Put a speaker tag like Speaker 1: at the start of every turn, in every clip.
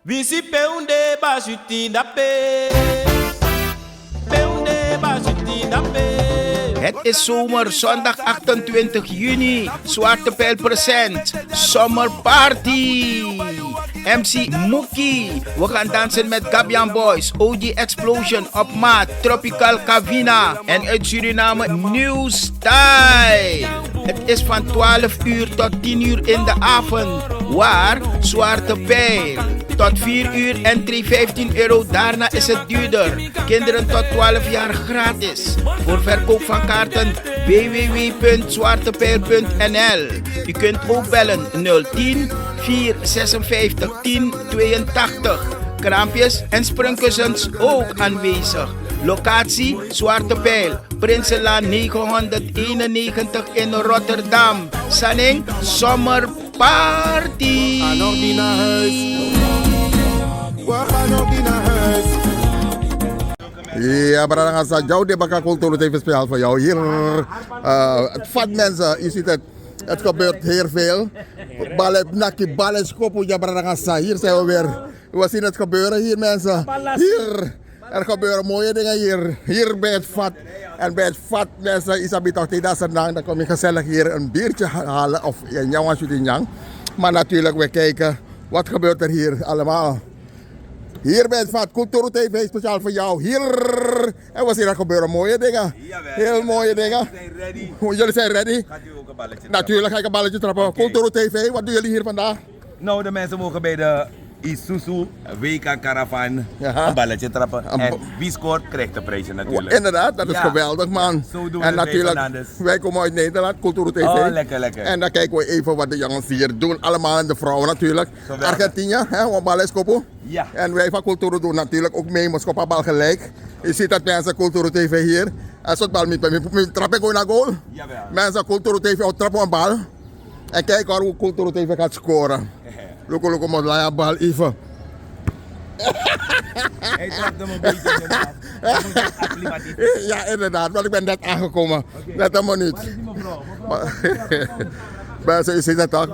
Speaker 1: Visi peunde basuti dape. Peunde basuti dape.
Speaker 2: Het is zomer, zondag 28 juni. Zwarte Pijl present. Summer Party. MC Mookie. We gaan dansen met Gabian Boys. OG Explosion op maat. Tropical Cavina. En uit Suriname New Style. Het is van 12 uur tot 10 uur in de avond. Waar? Zwarte Pijl. Tot 4 uur entree €15. Daarna is het duurder. Kinderen tot 12 jaar gratis. Voor verkoop van kaarten www.zwartepijl.nl. U kunt ook bellen 010 456 1082. Kraampjes en springkussens ook aanwezig. Locatie Zwarte Pijl, Prinsenlaan 991 in Rotterdam. Sanning Summer Party.
Speaker 3: We gaan ook niet naar huis. Ja, maar dan gaan ze jou de Bakka Cultuur even speciaal voor jou. Hier, het vat mensen, je ziet het. Het gebeurt heel veel. Ballen skoppen, ja, maar dan gaan ze. Hier zijn we weer. We zien het gebeuren hier mensen. Hier, er gebeuren mooie dingen hier. Hier bij het vat. En bij het vat mensen, Isabi toch tegen dan kom je gezellig hier een biertje halen. Of in jouw als je het in Yang. Maar natuurlijk, we kijken wat gebeurt er hier allemaal. Hier bij het vat, Cultuur TV speciaal voor jou. Hier. En we zien er gebeuren mooie dingen. Heel mooie dingen. Jullie zijn ready?
Speaker 4: Gaat u ook een balletje trappen?
Speaker 3: Natuurlijk ga ik een balletje trappen.
Speaker 4: Okay.
Speaker 3: Cultuur TV, wat doen jullie hier vandaag?
Speaker 4: Nou, de mensen mogen bij de Isuzu WK Caravan
Speaker 3: Ja.
Speaker 4: een balletje trappen.
Speaker 3: Een
Speaker 4: En wie scoort, krijgt de prijsje natuurlijk.
Speaker 3: Inderdaad, dat is
Speaker 4: Ja.
Speaker 3: geweldig man.
Speaker 4: Zo doen we
Speaker 3: En
Speaker 4: het bij
Speaker 3: natuurlijk,
Speaker 4: Fernandes.
Speaker 3: wij komen uit Nederland, Cultuur TV.
Speaker 4: Oh, lekker, lekker.
Speaker 3: En dan kijken we even wat de jongens hier doen. Allemaal en de vrouwen natuurlijk.
Speaker 4: Geweldig.
Speaker 3: Argentinië, we ballen skoppen.
Speaker 4: Ja.
Speaker 3: En wij van Cultuur doen natuurlijk ook mee, maar skoppen bal gelijk. Je ziet dat mensen Cultuur TV hier. Als het bal met trappen gewoon naar goal.
Speaker 4: Jawel.
Speaker 3: Mensen Cultuur TV trappen een bal. En kijk hoe Cultuur TV gaat scoren. Look, maar laat je bal even.
Speaker 4: Hij trapt hem een beetje in de af. Hij moet zich acclimatiseren.
Speaker 3: Ja, inderdaad, want ik ben net aangekomen. Net een minuut.
Speaker 4: Waar is die mevrouw?
Speaker 3: Mensen, je ziet het toch?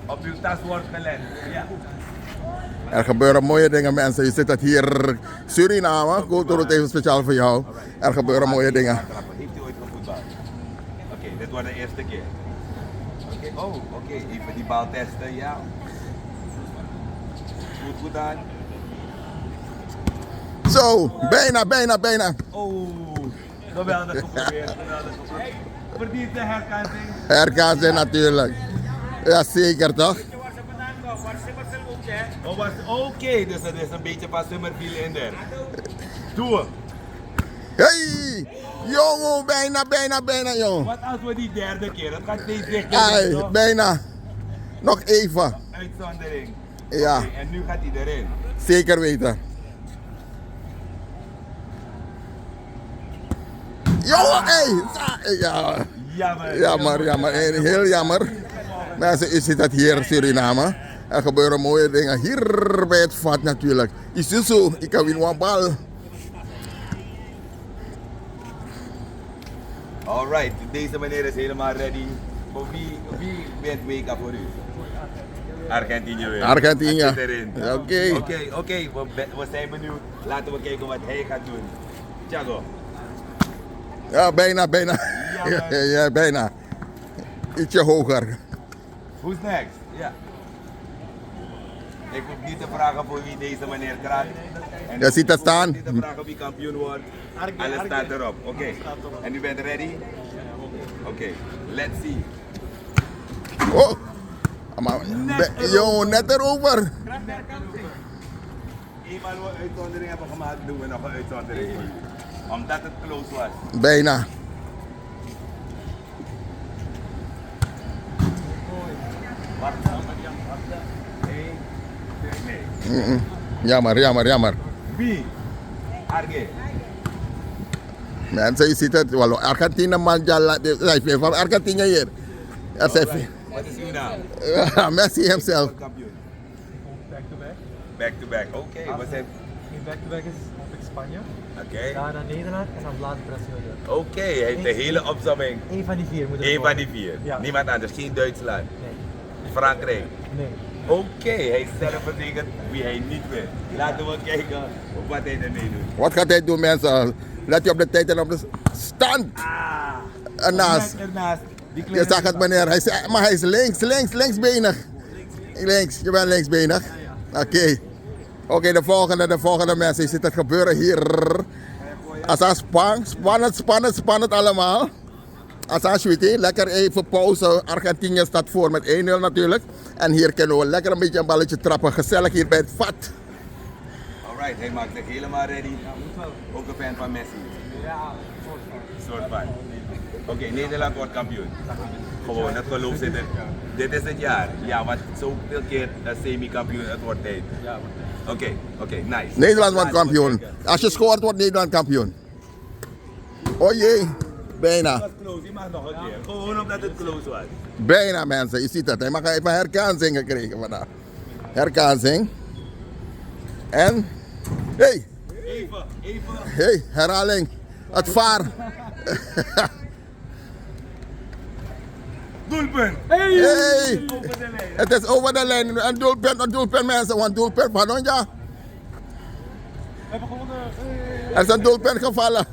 Speaker 4: Op uw tas wordt gelet. Ja.
Speaker 3: Er gebeuren mooie dingen, mensen. Je ziet het hier, Suriname. Cultuur het even speciaal voor jou. Er gebeuren mooie dingen.
Speaker 4: Heeft u ooit gevoetbald? Oké, dit wordt de eerste keer. Oké, even die bal testen, ja. Goed aan.
Speaker 3: Zo, bijna.
Speaker 4: Oh, geweldig geprobeerd. Verdient de herkansing.
Speaker 3: Herkansing natuurlijk. Ja, zeker toch?
Speaker 4: Oké, dus er is een beetje van Summerville in er. Doe.
Speaker 3: Hey! Jongen, bijna, jongen.
Speaker 4: Wat als we die derde keer? Dat gaat steeds dichter.
Speaker 3: Ai,
Speaker 4: toch?
Speaker 3: bijna. Nog even.
Speaker 4: Uitzondering.
Speaker 3: Ja,
Speaker 4: Oké, en nu gaat hij erin.
Speaker 3: zeker weten. Jongen, ja. Jammer. Heel jammer. Mensen, je ziet dat hier in Suriname. Er gebeuren mooie dingen. Hier bij het vat natuurlijk. Isuzu, ik heb weer een bal.
Speaker 4: Alright, deze meneer is helemaal ready. Voor wie wint WK voor u? Argentinië weer.
Speaker 3: Argentinië.
Speaker 4: Het zit erin.
Speaker 3: Oké.
Speaker 4: We zijn benieuwd. Laten we kijken wat hij gaat doen. Thiago.
Speaker 3: Ja, bijna. Ja, bijna. Ietsje hoger.
Speaker 4: Who's next? Ja. Ik hoef niet te vragen voor wie deze meneer kraakt. En
Speaker 3: Je ziet het staan.
Speaker 4: niet te vragen wie kampioen wordt. Alles staat erop. Oké. En u bent ready? Oké. Let's see.
Speaker 3: Oh. Maar, net erover.
Speaker 4: Eenmaal we een uitzondering hebben gemaakt, doen we nog een uitzondering. Omdat het close was.
Speaker 3: Bijna.
Speaker 4: Wacht. Nee.
Speaker 3: Jammer.
Speaker 4: Wie? Arge.
Speaker 3: Mensen, je ziet het. Argentinië, man, hij is van Argentinië hier.
Speaker 4: Wat is uw naam?
Speaker 3: Messi himself.
Speaker 4: Kampioen.
Speaker 5: Back to back.
Speaker 4: Back to back. Oké, we zijn.
Speaker 5: In back-to-back is op Spanje,
Speaker 4: Oké.
Speaker 5: daarna Nederland en dan later Brazilië.
Speaker 4: Oké, hij heeft de hele opzomming.
Speaker 5: Eén van die vier moet er
Speaker 4: Eén van
Speaker 5: worden.
Speaker 4: die vier.
Speaker 5: Ja.
Speaker 4: Niemand anders, geen Duitsland.
Speaker 5: Nee.
Speaker 4: Frankrijk?
Speaker 5: Nee.
Speaker 4: Oké, hij zelf betekent wie hij niet wil. Laten we kijken wat hij ermee doet.
Speaker 3: Wat gaat hij doen, mensen? Let je op de tijd en op de stand. Ernaast.
Speaker 4: Ernaast.
Speaker 3: Je zag het, meneer. Maar hij is linksbenig. Links, je bent linksbenig. Oké, de volgende mensen. Je ziet het gebeuren hier. Spannend allemaal. Asashwiti, lekker even pauze. Argentinië staat voor met 1-0 natuurlijk. En hier kunnen we lekker een beetje een balletje trappen. Gezellig hier bij het vat.
Speaker 4: Alright, hij maakt zich helemaal ready. Ook een fan van Messi.
Speaker 5: Ja,
Speaker 4: Soort van. Oké, Nederland wordt kampioen. Gewoon, het geloof zit er. Dit is het jaar. Ja, want zoveel keer semi-kampioen, het wordt tijd. Oké, nice.
Speaker 3: Nederland wordt kampioen. Als je scoort, wordt Nederland kampioen. Oh jee, bijna.
Speaker 4: Het was close, je mag nog een keer. Gewoon omdat het close was.
Speaker 3: Bijna, mensen. Je ziet het. Hij mag even herkansing gekregen vandaag. Herkansing. En... Hey,
Speaker 4: Even.
Speaker 3: herhaling. Het VAR.
Speaker 4: Doelpunt.
Speaker 3: Hey,
Speaker 4: Over de lijn.
Speaker 3: het is over de lijn. Een doelpunt mensen. Een doelpunt van ons, ja.
Speaker 5: we hebben gewonnen.
Speaker 3: Er is een doelpunt gevallen.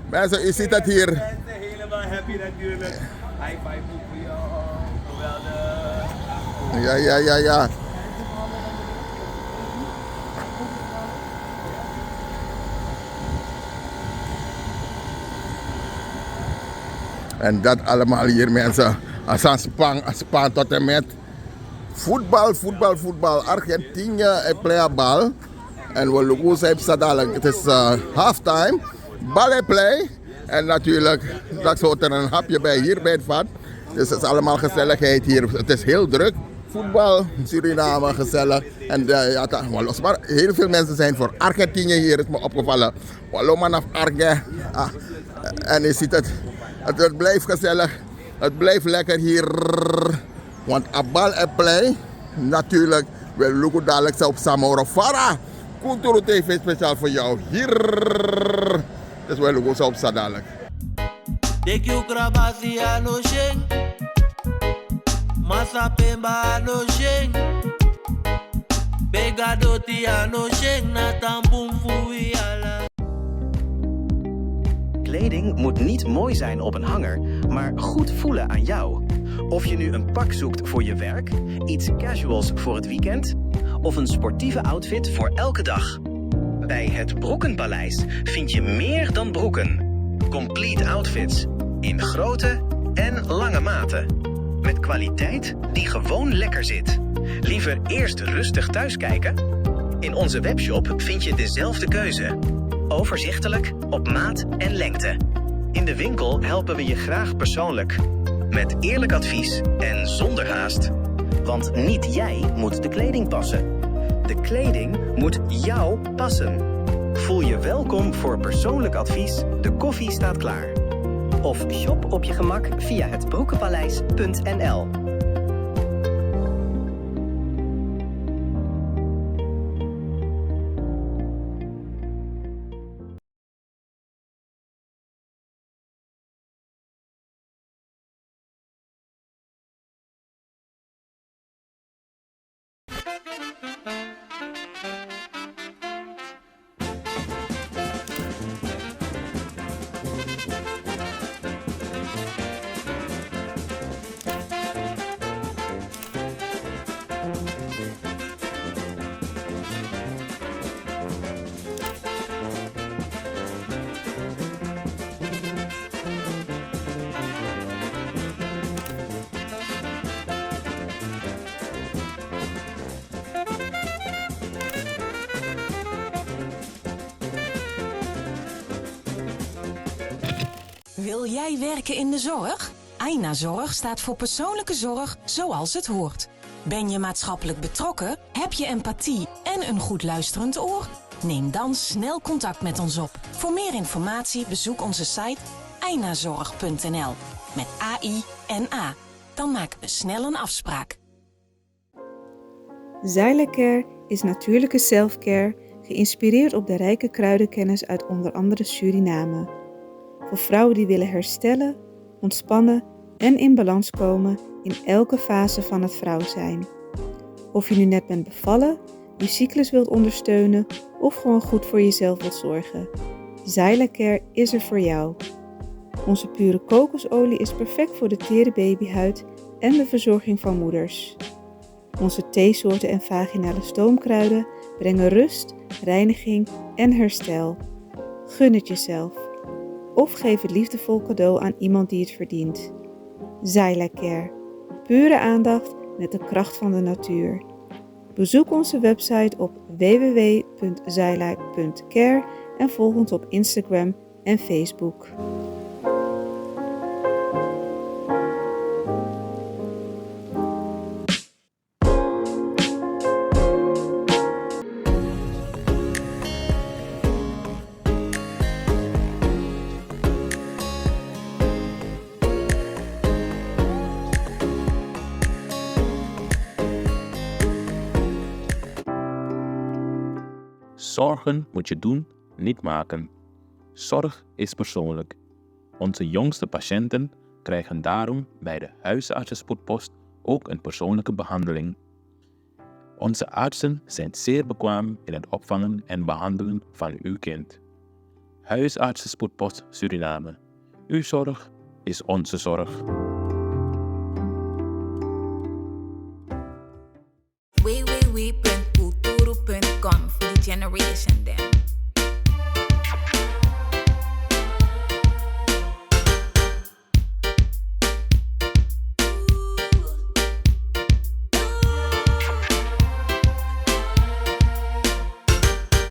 Speaker 3: Mensen, u ziet het hier.
Speaker 4: Mensen helemaal happy natuurlijk. High five voor jou. Geweldig.
Speaker 3: Ja. En dat allemaal hier, mensen. Als Spaan tot en met voetbal. Argentinië play bal. En we lopen ze dadelijk. Het is halftime. Ballet play. En natuurlijk, straks hoort er een hapje bij hier bij het vat. Dus het is allemaal gezelligheid hier. Het is heel druk. Voetbal, Suriname, gezellig. En maar heel veel mensen zijn voor Argentinië hier, is me opgevallen. Walloman of Arge. En je ziet het. Het blijft gezellig. Het blijft lekker hier. Want Abal en Play, natuurlijk, we lopen dadelijk op Samoro Farah. Kulturo TV speciaal voor jou hier. Dus we lopen op dadelijk.
Speaker 6: Deki ukrabasi ano sheng Masa pemba ano sheng Begadoti ano sheng Natambum fui ala.
Speaker 7: Kleding moet niet mooi zijn op een hanger, maar goed voelen aan jou. Of je nu een pak zoekt voor je werk, iets casuals voor het weekend of een sportieve outfit voor elke dag. Bij het Broekenpaleis vind je meer dan broeken. Complete outfits in grote en lange maten. Met kwaliteit die gewoon lekker zit. Liever eerst rustig thuiskijken? In onze webshop vind je dezelfde keuze. Overzichtelijk, op maat en lengte. In de winkel helpen we je graag persoonlijk. Met eerlijk advies en zonder haast. Want niet jij moet de kleding passen. De kleding moet jou passen. Voel je welkom voor persoonlijk advies. De koffie staat klaar. Of shop op je gemak via hetbroekenpaleis.nl.
Speaker 8: Wil jij werken in de zorg? Aina Zorg staat voor persoonlijke zorg zoals het hoort. Ben je maatschappelijk betrokken? Heb je empathie en een goed luisterend oor? Neem dan snel contact met ons op. Voor meer informatie bezoek onze site ainazorg.nl met AI en A. Dan maken we snel een afspraak.
Speaker 9: Zylecare is natuurlijke selfcare, geïnspireerd op de rijke kruidenkennis uit onder andere Suriname. Voor vrouwen die willen herstellen, ontspannen en in balans komen in elke fase van het vrouw zijn. Of je nu net bent bevallen, je cyclus wilt ondersteunen of gewoon goed voor jezelf wilt zorgen. Zyla-Care is er voor jou. Onze pure kokosolie is perfect voor de tere babyhuid en de verzorging van moeders. Onze theesoorten en vaginale stoomkruiden brengen rust, reiniging en herstel. Gun het jezelf. Of geef het liefdevol cadeau aan iemand die het verdient. Zyla-Care. Pure aandacht met de kracht van de natuur. Bezoek onze website op www.zyla.care en volg ons op Instagram en Facebook.
Speaker 10: Zorgen moet je doen, niet maken. Zorg is persoonlijk. Onze jongste patiënten krijgen daarom bij de huisartsenspoedpost ook een persoonlijke behandeling. Onze artsen zijn zeer bekwaam in het opvangen en behandelen van uw kind. Huisartsenspoedpost Suriname. Uw zorg is onze zorg.
Speaker 11: www.kulturu.com for the generation.